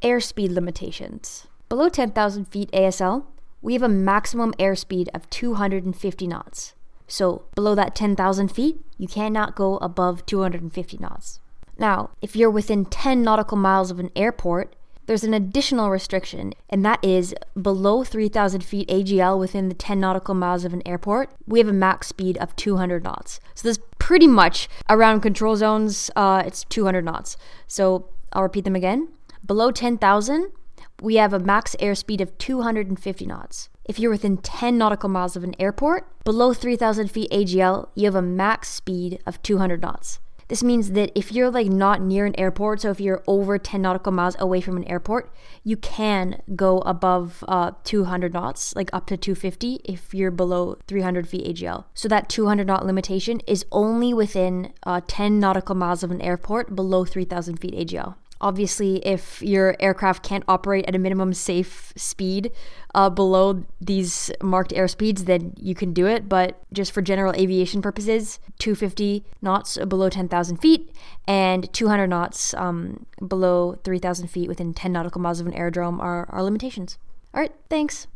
Airspeed limitations. Below 10,000 feet ASL, we have a maximum airspeed of 250 knots. So below that 10,000 feet, you cannot go above 250 knots. Now, if you're within 10 nautical miles of an airport, there's an additional restriction, and that is below 3,000 feet AGL within the 10 nautical miles of an airport, we have a max speed of 200 knots. So this pretty much around control zones, it's 200 knots. So I'll repeat them again. Below 10,000, we have a max airspeed of 250 knots. If you're within 10 nautical miles of an airport, below 3,000 feet AGL, you have a max speed of 200 knots. This means that if you're not near an airport, so if you're over 10 nautical miles away from an airport, you can go above 200 knots, up to 250 if you're below 300 feet AGL. So that 200 knot limitation is only within 10 nautical miles of an airport below 3,000 feet AGL. Obviously, if your aircraft can't operate at a minimum safe speed below these marked airspeeds, then you can do it. But just for general aviation purposes, 250 knots below 10,000 feet and 200 knots below 3,000 feet within 10 nautical miles of an aerodrome are limitations. All right, thanks.